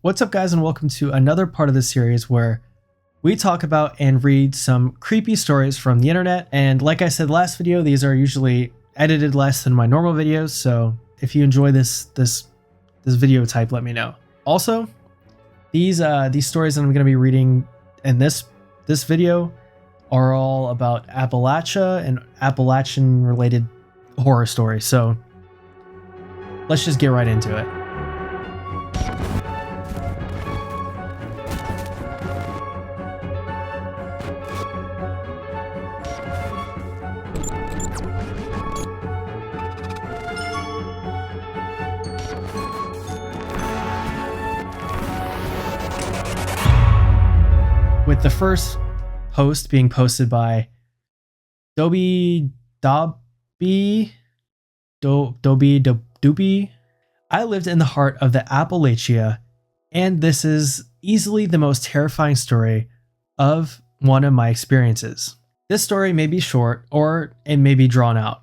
What's up, guys, and welcome to another part of the series where we talk about and read some creepy stories from the internet. And like I said last video, these are usually edited less than my normal videos, so if you enjoy this video type, let me know. Also, these stories that I'm going to be reading in this video are all about Appalachia and Appalachian related horror stories. So let's just get right into it. With the first post being posted by Doobie. I lived in the heart of the Appalachia, and this is easily the most terrifying story of one of my experiences. This story may be short or it may be drawn out.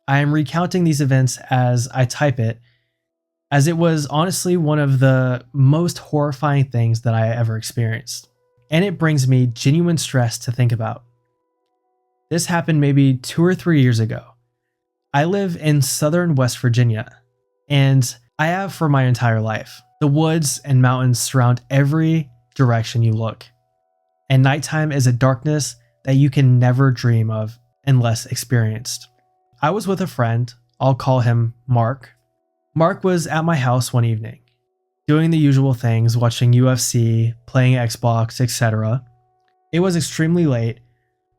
I am recounting these events as I type it, as it was honestly one of the most horrifying things that I ever experienced. And it brings me genuine stress to think about. This happened maybe 2 or 3 years ago. I live in southern West Virginia, and I have for my entire life. The woods and mountains surround every direction you look, and nighttime is a darkness that you can never dream of unless experienced. I was with a friend, I'll call him Mark. Mark was at my house one evening, doing the usual things, watching UFC, playing Xbox, etc. It was extremely late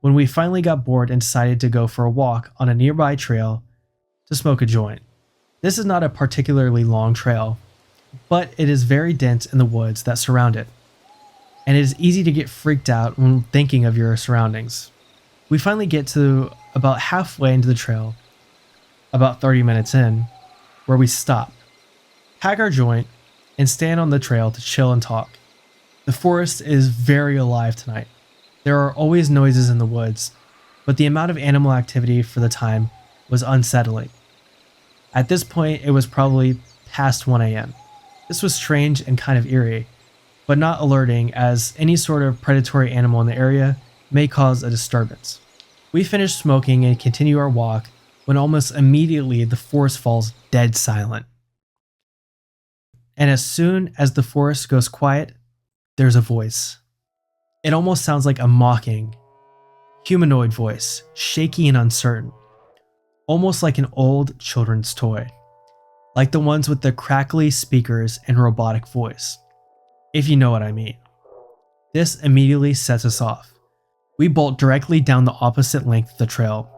when we finally got bored and decided to go for a walk on a nearby trail to smoke a joint. This is not a particularly long trail, but it is very dense in the woods that surround it, and it is easy to get freaked out when thinking of your surroundings. We finally get to about halfway into the trail, about 30 minutes in, where we stop, pack our joint, and stand on the trail to chill and talk. The forest is very alive tonight. There are always noises in the woods, but the amount of animal activity for the time was unsettling. At this point, it was probably past 1 a.m. This was strange and kind of eerie, but not alerting, as any sort of predatory animal in the area may cause a disturbance. We finish smoking and continue our walk when almost immediately the forest falls dead silent. And as soon as the forest goes quiet, there's a voice. It almost sounds like a mocking, humanoid voice, shaky and uncertain, almost like an old children's toy, like the ones with the crackly speakers and robotic voice, if you know what I mean. This immediately sets us off. We bolt directly down the opposite length of the trail,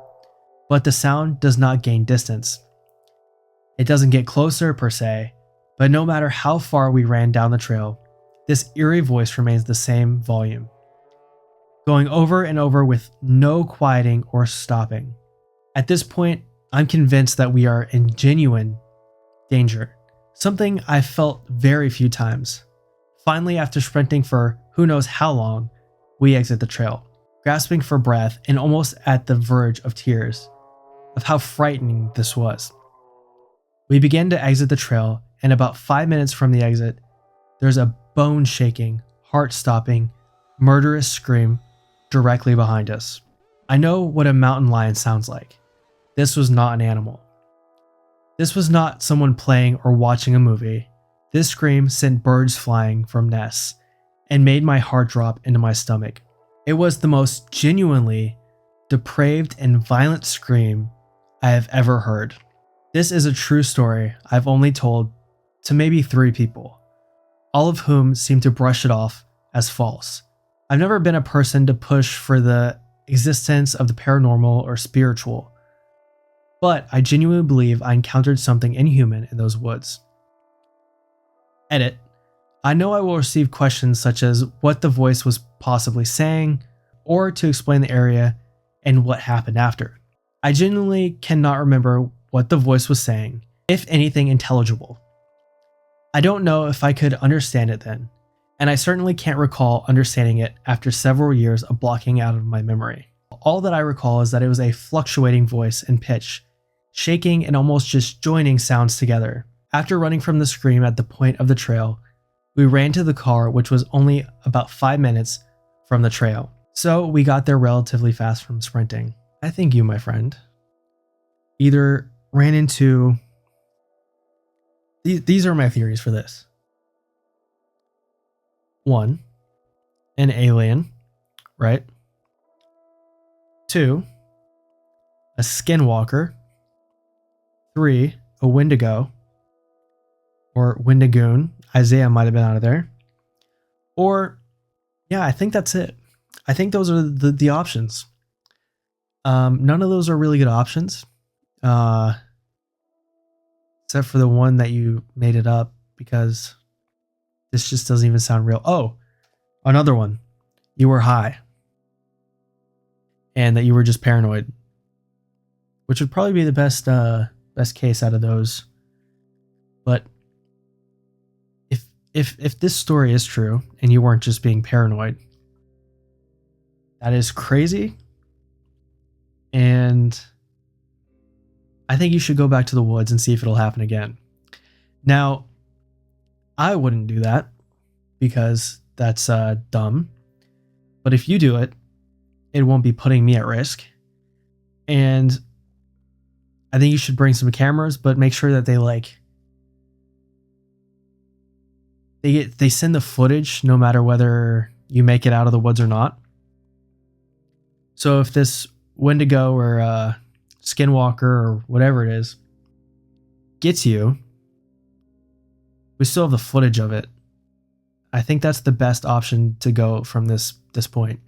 but the sound does not gain distance. It doesn't get closer per se, but no matter how far we ran down the trail, this eerie voice remains the same volume, going over and over with no quieting or stopping. At this point, I'm convinced that we are in genuine danger, something I've felt very few times. Finally, after sprinting for who knows how long, we exit the trail, grasping for breath and almost at the verge of tears of how frightening this was. We begin to exit the trail, and about 5 minutes from the exit, there's a bone-shaking, heart-stopping, murderous scream directly behind us. I know what a mountain lion sounds like. This was not an animal. This was not someone playing or watching a movie. This scream sent birds flying from nests and made my heart drop into my stomach. It was the most genuinely depraved and violent scream I have ever heard. This is a true story I've only told to maybe 3 people, all of whom seem to brush it off as false. I've never been a person to push for the existence of the paranormal or spiritual, but I genuinely believe I encountered something inhuman in those woods. Edit. I know I will receive questions such as what the voice was possibly saying, or to explain the area and what happened after. I genuinely cannot remember what the voice was saying, if anything intelligible. I don't know if I could understand it then, and I certainly can't recall understanding it after several years of blocking out of my memory. All that I recall is that it was a fluctuating voice and pitch, shaking and almost just joining sounds together. After running from the scream at the point of the trail, We ran to the car, which was only about 5 minutes from the trail. So we got there relatively fast from sprinting. I think you, my friend, either ran into... These are my theories for this. 1, an alien, right? 2, a skinwalker. 3, a Wendigo, or Wendigoon. Isaiah might have been out of there. Or, yeah, I think that's it. I think those are the options. None of those are really good options. Except for the one that you made it up, because this just doesn't even sound real. Oh, another one. You were high. And that you were just paranoid. Which would probably be the best case out of those. But if this story is true and you weren't just being paranoid, that is crazy. And I think you should go back to the woods and see if it'll happen again. Now, I wouldn't do that because that's dumb. But if you do it, it won't be putting me at risk. And I think you should bring some cameras, but make sure that they send the footage no matter whether you make it out of the woods or not. So if this Wendigo or Skinwalker or whatever it is gets you, we still have the footage of it. I think that's the best option to go from this point.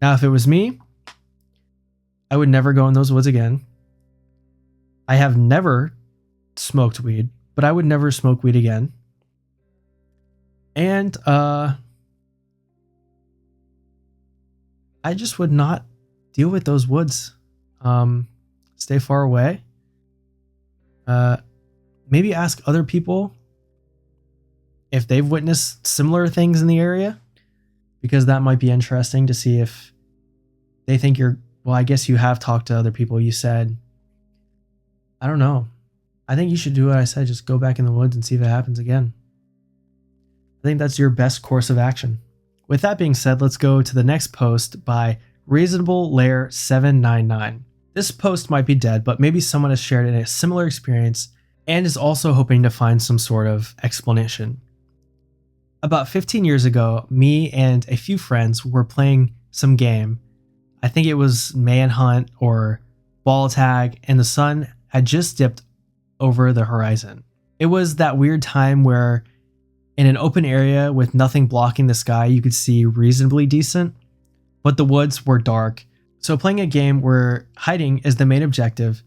Now, if it was me, I would never go in those woods again. I have never smoked weed, but I would never smoke weed again. And I just would not deal with those woods. Stay far away. Maybe ask other people if they've witnessed similar things in the area, because that might be interesting to see if they think you're... Well, I guess you have talked to other people. You said... I don't know. I think you should do what I said. Just go back in the woods and see if it happens again. I think that's your best course of action. With that being said, let's go to the next post by Reasonable Lair 799. This post might be dead, but maybe someone has shared a similar experience and is also hoping to find some sort of explanation. About 15 years ago, me and a few friends were playing some game. I think it was Manhunt or Ball Tag, and the sun had just dipped over the horizon. It was that weird time where in an open area with nothing blocking the sky, you could see reasonably decent, but the woods were dark. So playing a game where hiding is the main objective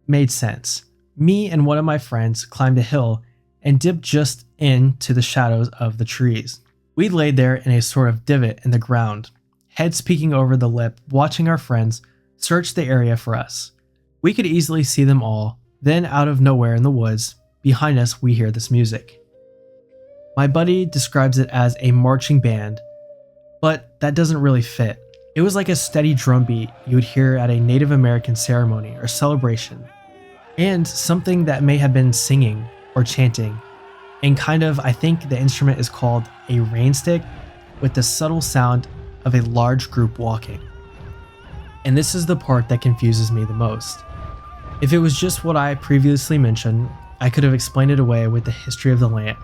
made sense. Me and one of my friends climbed a hill and dipped just into the shadows of the trees. We laid there in a sort of divot in the ground, heads peeking over the lip, watching our friends search the area for us. We could easily see them all. Then out of nowhere in the woods, behind us we hear this music. My buddy describes it as a marching band, but that doesn't really fit. It was like a steady drum beat you would hear at a Native American ceremony or celebration, and something that may have been singing or chanting, and kind of, I think the instrument is called a rain stick, with the subtle sound of a large group walking. And this is the part that confuses me the most. If it was just what I previously mentioned, I could have explained it away with the history of the land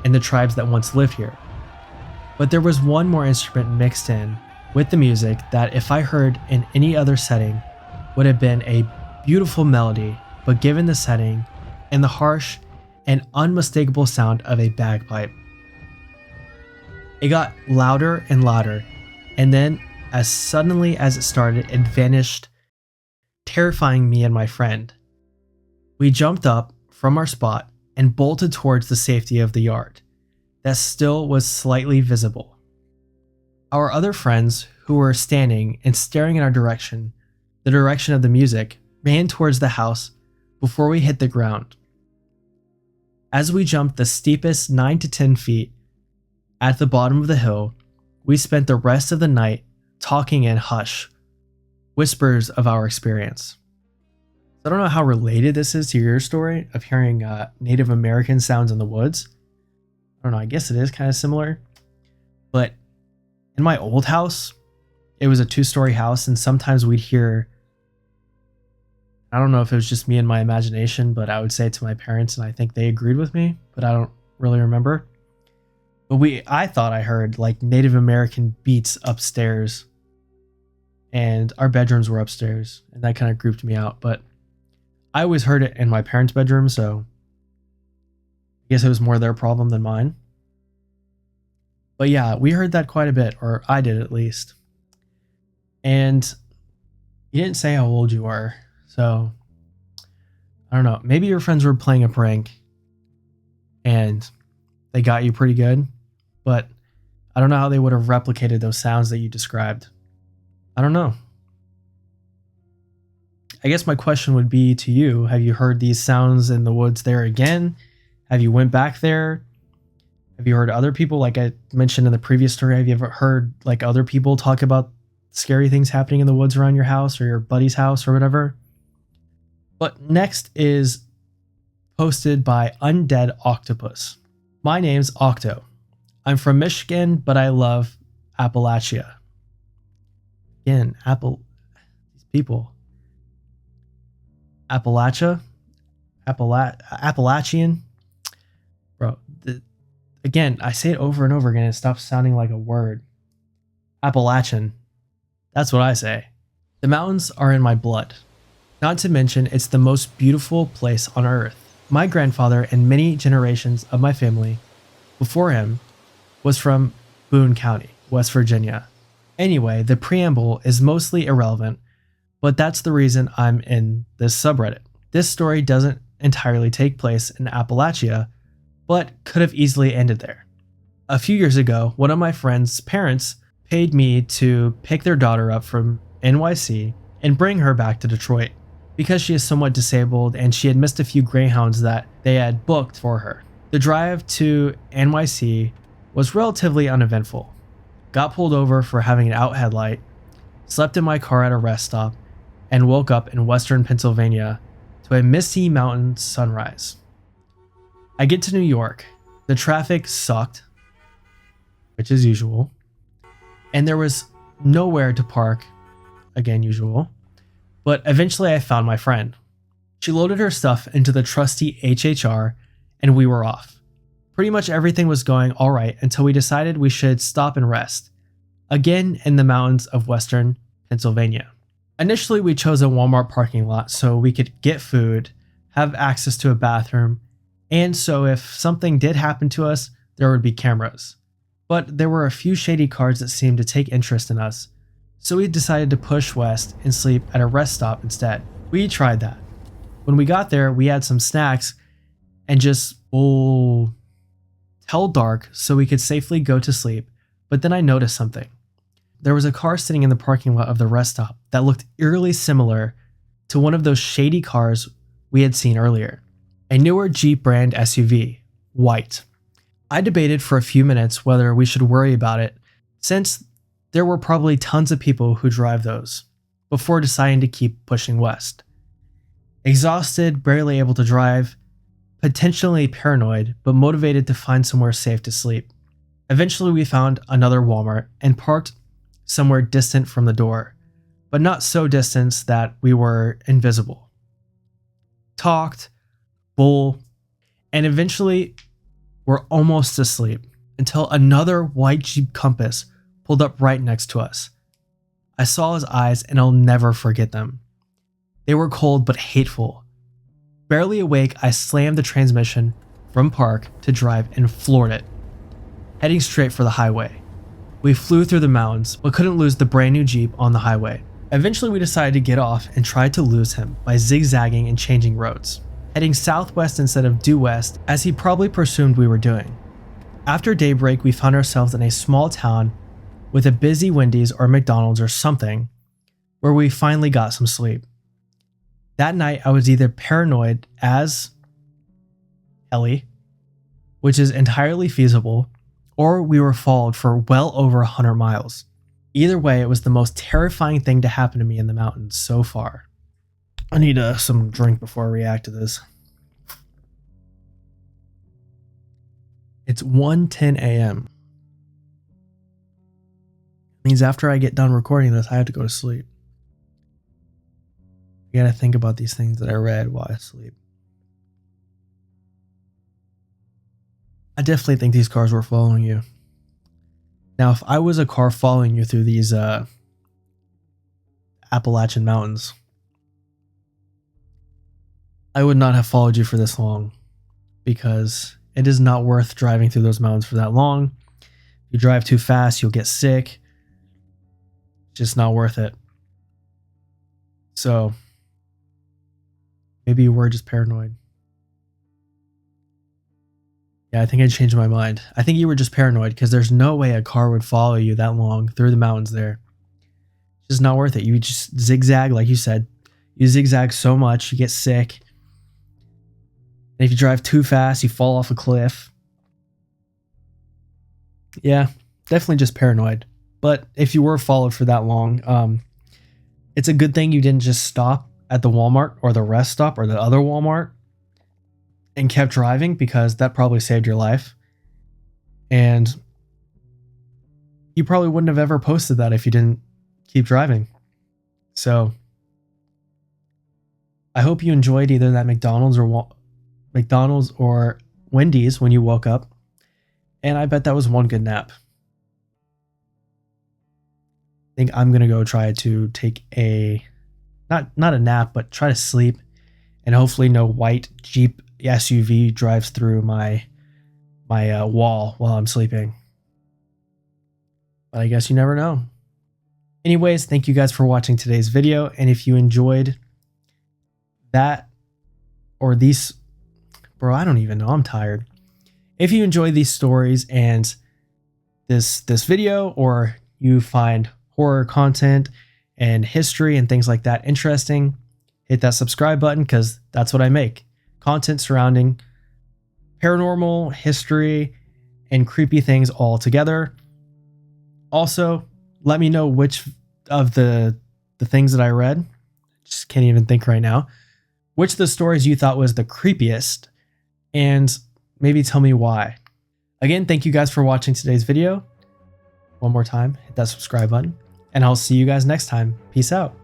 and the tribes that once lived here. But there was one more instrument mixed in with the music that, if I heard in any other setting, would have been a beautiful melody, but given the setting and the harsh and unmistakable sound of a bagpipe. It got louder and louder, and then as suddenly as it started, it vanished, terrifying me and my friend. We jumped up from our spot and bolted towards the safety of the yard that still was slightly visible. Our other friends, who were standing and staring in our direction, the direction of the music, ran towards the house before we hit the ground. As we jumped the steepest 9 to 10 feet at the bottom of the hill, we spent the rest of the night talking in hush, whispers of our experience. I don't know how related this is to your story of hearing Native American sounds in the woods, I don't know, I guess it is kind of similar. But in my old house, it was a 2-story house, and sometimes we'd hear, I don't know if it was just me and my imagination, but I would say it to my parents, and I think they agreed with me, but I don't really remember. But I thought I heard like Native American beats upstairs, and our bedrooms were upstairs, and that kind of grouped me out. But I always heard it in my parents' bedroom, so I guess it was more their problem than mine. But yeah, we heard that quite a bit, or I did at least. And you didn't say how old you were, so I don't know. Maybe your friends were playing a prank and they got you pretty good, but I don't know how they would have replicated those sounds that you described. I don't know. I guess my question would be to you, have you heard these sounds in the woods there again? Have you went back there? Have you heard other people, like I mentioned in the previous story, have you ever heard like other people talk about scary things happening in the woods around your house or your buddy's house or whatever? But next is posted by Undead Octopus. My name's Octo. I'm from Michigan, but I love Appalachia. Again, these people. Appalachian. Bro, again, I say it over and over again. It stops sounding like a word. Appalachian. That's what I say. The mountains are in my blood. Not to mention, it's the most beautiful place on earth. My grandfather and many generations of my family before him was from Boone County, West Virginia. Anyway, the preamble is mostly irrelevant, but that's the reason I'm in this subreddit. This story doesn't entirely take place in Appalachia, but could have easily ended there. A few years ago, one of my friend's parents paid me to pick their daughter up from NYC and bring her back to Detroit because she is somewhat disabled and she had missed a few Greyhounds that they had booked for her. The drive to NYC was relatively uneventful. Got pulled over for having an out headlight, slept in my car at a rest stop, and woke up in western Pennsylvania to a misty mountain sunrise. I get to New York. The traffic sucked, which is usual, and there was nowhere to park, again usual, but eventually I found my friend. She loaded her stuff into the trusty HHR and we were off. Pretty much everything was going all right until we decided we should stop and rest, again in the mountains of western Pennsylvania. Initially, we chose a Walmart parking lot so we could get food, have access to a bathroom, and so if something did happen to us, there would be cameras. But there were a few shady cars that seemed to take interest in us, so we decided to push west and sleep at a rest stop instead. We tried that. When we got there, we had some snacks and just till dark so we could safely go to sleep, but then I noticed something. There was a car sitting in the parking lot of the rest stop that looked eerily similar to one of those shady cars we had seen earlier. A newer Jeep brand SUV, white. I debated for a few minutes whether we should worry about it, since there were probably tons of people who drive those, before deciding to keep pushing west. Exhausted, barely able to drive, potentially paranoid, but motivated to find somewhere safe to sleep. Eventually we found another Walmart and parked somewhere distant from the door, but not so distant that we were invisible. Talked, and eventually we're almost asleep until another white Jeep Compass pulled up right next to us. I saw his eyes and I'll never forget them. They were cold but hateful. Barely awake, I slammed the transmission from park to drive and floored it, heading straight for the highway. We flew through the mountains, but couldn't lose the brand new Jeep on the highway. Eventually we decided to get off and tried to lose him by zigzagging and changing roads, heading southwest instead of due west as he probably presumed we were doing. After daybreak, we found ourselves in a small town with a busy Wendy's or McDonald's or something, where we finally got some sleep. That night, I was either paranoid as Ellie, which is entirely feasible, or we were followed for well over 100 miles. Either way, it was the most terrifying thing to happen to me in the mountains so far. I need some drink before I react to this. It's 1:10 a.m. Means after I get done recording this, I have to go to sleep. I gotta think about these things that I read while I sleep. I definitely think these cars were following you. Now, if I was a car following you through these Appalachian mountains, I would not have followed you for this long, because it is not worth driving through those mountains for that long. If you drive too fast, you'll get sick. Just not worth it. So maybe you were just paranoid. Yeah, I think I changed my mind. I think you were just paranoid, because there's no way a car would follow you that long through the mountains there. It's just not worth it. You just zigzag, like you said. You zigzag so much, you get sick. And if you drive too fast, you fall off a cliff. Yeah, definitely just paranoid. But if you were followed for that long, it's a good thing you didn't just stop at the Walmart or the rest stop or the other Walmart and kept driving, because that probably saved your life. And you probably wouldn't have ever posted that if you didn't keep driving. So I hope you enjoyed either that McDonald's or Wendy's when you woke up. And I bet that was one good nap. I think I'm going to go try to take a, not a nap, but try to sleep. And hopefully no white Jeep SUV drives through my wall while I'm sleeping. But I guess you never know. Anyways, thank you guys for watching today's video. And if you enjoyed that or these, bro, I don't even know, I'm tired. If you enjoy these stories and this video, or you find horror content and history and things like that interesting, hit that subscribe button, because that's what I make. Content surrounding paranormal, history, and creepy things all together. Also, let me know which of the things that I read, just can't even think right now, which of the stories you thought was the creepiest, and maybe tell me why. Again, thank you guys for watching today's video. One more time, hit that subscribe button, and I'll see you guys next time. Peace out.